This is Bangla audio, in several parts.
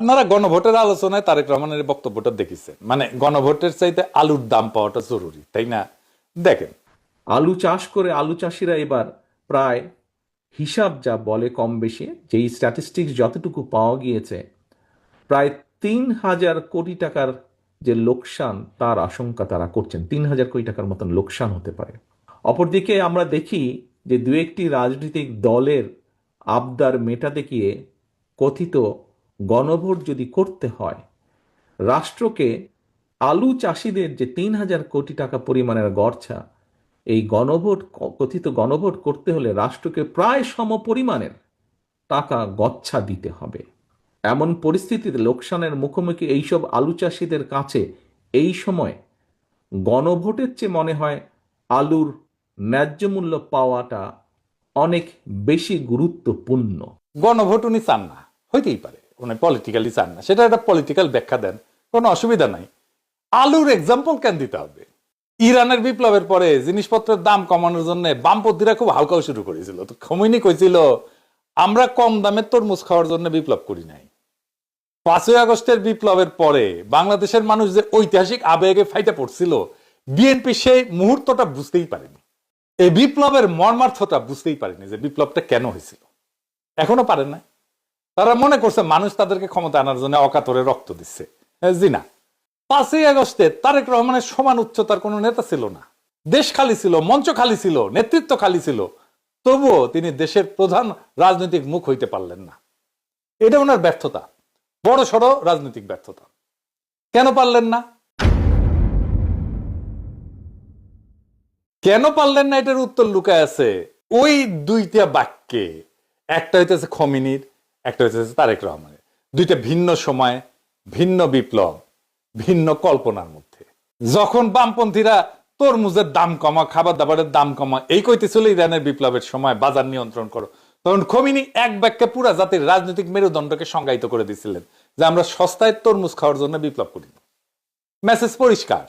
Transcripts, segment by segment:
আপনারা গণভোটের আলোচনায় তারেক রহমানের বক্তব্যটা দেখেছেন, মানে গণভোটের চাইতে আলুর দাম পাওয়াটা জরুরি, তাই না? দেখেন, আলু চাষ করে আলু চাষিরা এবার প্রায় হিসাব যা বলে কম বেশি যেই স্ট্যাটিস্টিক্স যতটুকু পাওয়া গিয়েছে প্রায় ৩,০০০ কোটি টাকার যে লোকসান তার আশঙ্কা তারা করছেন। ৩,০০০ কোটি টাকার মতন লোকসান হতে পারে। অপরদিকে আমরা দেখি যে দু একটি রাজনৈতিক দলের আবদার মেটাতে গিয়ে কথিত গণভোট যদি করতে হয়, রাষ্ট্রকে আলু চাষিদের যে ৩,০০০ কোটি টাকা পরিমাণের গড়ছা, এই গণভোট কথিত গণভোট করতে হলে রাষ্ট্রকে প্রায় সমপরিমাণের টাকা গচ্ছা দিতে হবে। এমন পরিস্থিতিতে লোকসানের মুখোমুখি এইসব আলু চাষিদের কাছে এই সময় গণভোটের চেয়ে মনে হয় আলুর ন্যায্য মূল্য পাওয়াটা অনেক বেশি গুরুত্বপূর্ণ। গণভোট উনি চান না, হইতেই পারে উনি পলিটিক্যালি চান না, সেটা একটা পলিটিক্যাল ব্যাখ্যা দেন, কোনো অসুবিধা নাই। আলুর এক্সাম্পল কেন দিতে হবে? ইরানের বিপ্লবের পরে জিনিসপত্রের দাম কমানোর জন্য বামপন্থীরা খুব হালকাও শুরু করেছিল। তো খোমেনি কইছিল আমরা কম দামে তরমুজ খাওয়ার জন্য বিপ্লব করি নাই। ৫ই আগস্টের বিপ্লবের পরে বাংলাদেশের মানুষ যে ঐতিহাসিক আবেগে ফাইটে পড়ছিল, বিএনপি সেই মুহূর্তটা বুঝতেই পারেনি, এই বিপ্লবের মর্মার্থটা বুঝতেই পারেনি যে বিপ্লবটা কেন হয়েছিল, এখনো পারেন না। তারা মনে করছে মানুষ তাদেরকে ক্ষমতা আনার জন্য অকাতরে রক্ত দিচ্ছে। জি না, ৫ই আগস্টে তারেক রহমানের সমান উচ্চতার কোনো নেতা ছিল না। দেশ খালি ছিল, মঞ্চ খালি ছিল, নেতৃত্ব খালি ছিল, তবুও তিনি দেশের প্রধান রাজনৈতিক মুখ হইতে পারলেন না। এটা ওনার ব্যর্থতা, বড় সড় রাজনৈতিক ব্যর্থতা। কেন পারলেন না? কেন পারলেন না এটার উত্তর লুকায় আছে ওই দুইটা বাক্যে। একটা হইতেছে খমিনির, একটা হইতেছে তারেক রহমানের। দুইটা ভিন্ন সময়, ভিন্ন বিপ্লব, ভিন্ন কল্পনার মধ্যে। যখন বামপন্থীরা তরমুজের দাম কমা, খাবার দাবারের দাম কমা এই কইতেছিল ইরানের বিপ্লবের সময় বাজার নিয়ন্ত্রণ করো, তখন খমিনি এক বাক্যে পুরা জাতির রাজনৈতিক মেরুদণ্ডকে সংজ্ঞায়িত করে দিছিলেন যে আমরা সস্তায় তরমুজ খাওয়ার জন্য বিপ্লব করি। মেসেজ পরিষ্কার,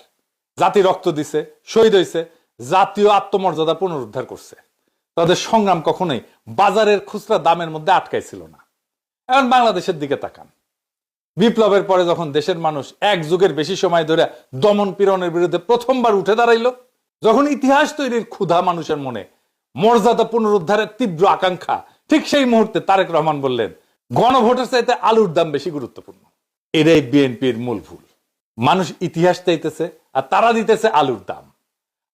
জাতি রক্ত দিছে, শহীদ হয়েছে, জাতীয় আত্মমর্যাদা পুনরুদ্ধার করছে। তাদের সংগ্রাম কখনোই বাজারের খুচরা দামের মধ্যে আটকাই ছিল না। এখন বাংলাদেশের দিকে তাকান, বিপ্লবের পরে যখন দেশের মানুষ এক যুগের বেশি সময় ধরে দমন পীড়নের বিরুদ্ধে প্রথমবার উঠে দাঁড়াইল, যখন ইতিহাস তৈরির ক্ষুধা মানুষের মনে, মর্যাদা পুনরুদ্ধারের তীব্র আকাঙ্ক্ষা, ঠিক সেই মুহূর্তে তারেক রহমান বললেন গণভোটের চাইতে আলুর দাম বেশি গুরুত্বপূর্ণ। এটাই বিএনপির মূল ভুল। মানুষ ইতিহাস চাইতেছে আর তারা দিতেছে আলুর দাম।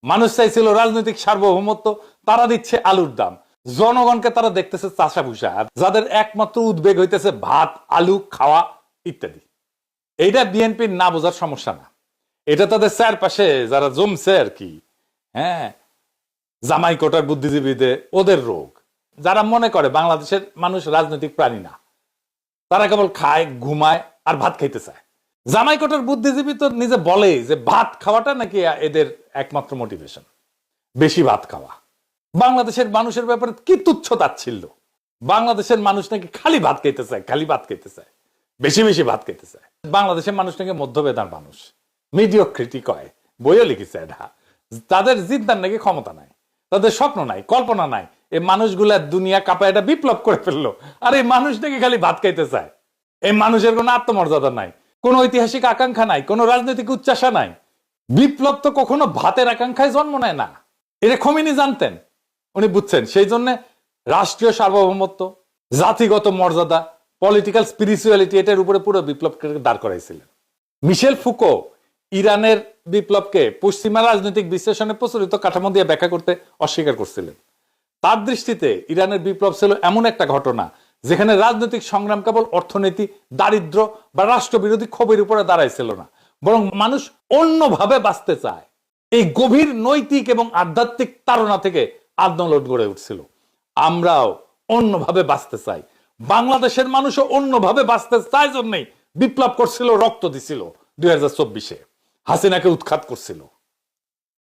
মানুষ চাইছিল রাজনৈতিক সার্বভৌমত্ব, তারা দিচ্ছে আলুর দাম। জনগণকে তারা দেখতেছে চাষা ভুষা, আর যাদের একমাত্র উদ্বেগ হইতেছে ভাত, আলু খাওয়া ইত্যাদি। এইটা বিএনপির না বোঝার সমস্যা না, এটা তাদের চারপাশে যারা জমছে আর কি, হ্যাঁ, জামাই কোটার বুদ্ধিজীবীদের ওদের রোগ। যারা মনে করে বাংলাদেশের মানুষ রাজনৈতিক প্রাণী না, তারা কেবল খায়, ঘুমায় আর ভাত খাইতে চায়। জামাই কোটার বুদ্ধিজীবী তো নিজে বলে যে ভাত খাওয়াটা নাকি এদের একমাত্র মোটিভেশন, বেশি ভাত খাওয়া। বাংলাদেশের মানুষের ব্যাপারে কি তুচ্ছ তাচ্ছিল্য। বাংলাদেশের মানুষ নাকি খালি ভাত খাইতে চায়, খালি ভাত খাইতে চায়, বেশি বেশি ভাত খেতে চায়। বাংলাদেশের মানুষ নাকি মধ্যবেদার মানুষ, মিডিওক্রিটি কয়, বইও লিখেছে এটা। তাদের জিদ্দার নাকি ক্ষমতা নাই, তাদের স্বপ্ন নাই, কল্পনা নাই। এই মানুষগুলা দুনিয়া কাঁপায় এটা বিপ্লব করে ফেললো, আর এই মানুষ নাকি খালি ভাত খাইতে চায়। এই মানুষের কোনো আত্মমর্যাদা নাই, কোনো ঐতিহাসিক আকাঙ্ক্ষা নাই, কোনো রাজনৈতিক উচ্চাসা নাই। বিপ্লব তো কখনো ভাতের আকাঙ্ক্ষায় জন্ম নেয় না, এটা খোমেনি জানতেন, উনি বুঝছেন। সেই জন্য রাষ্ট্রীয় সার্বভৌমত্ব, জাতিগত মর্যাদা, পলিটিক্যাল স্পিরিচুয়ালিটি, এটার উপরে পুরো বিপ্লবকে দাঁড় করাইছিলেন। মিশেল ফুকো ইরানের বিপ্লবকে পশ্চিমা রাজনৈতিক বিশ্লেষণে প্রচলিত কাঠামো দিয়ে ব্যাখ্যা করতে অস্বীকার করছিলেন। তার দৃষ্টিতে ইরানের বিপ্লব ছিল এমন একটা ঘটনা যেখানে রাজনৈতিক সংগ্রাম কেবল অর্থনীতি, দারিদ্র বা রাষ্ট্রবিরোধী ক্ষোভের উপরে দাঁড়াইছিল না, বরং মানুষ অন্যভাবে বাঁচতে চায়। এই গভীর নৈতিক এবং আধ্যাত্মিক তাড়না থেকে আন্দোলন গড়ে উঠছিল। আমরাও অন্যভাবে বাঁচতে চাই, বাংলাদেশের মানুষও অন্যভাবে বাঁচতে চায়, জন্যই বিপ্লব করছিল, রক্ত দিছিল। 2024-এ হাসিনাকে উৎখাত করছিল।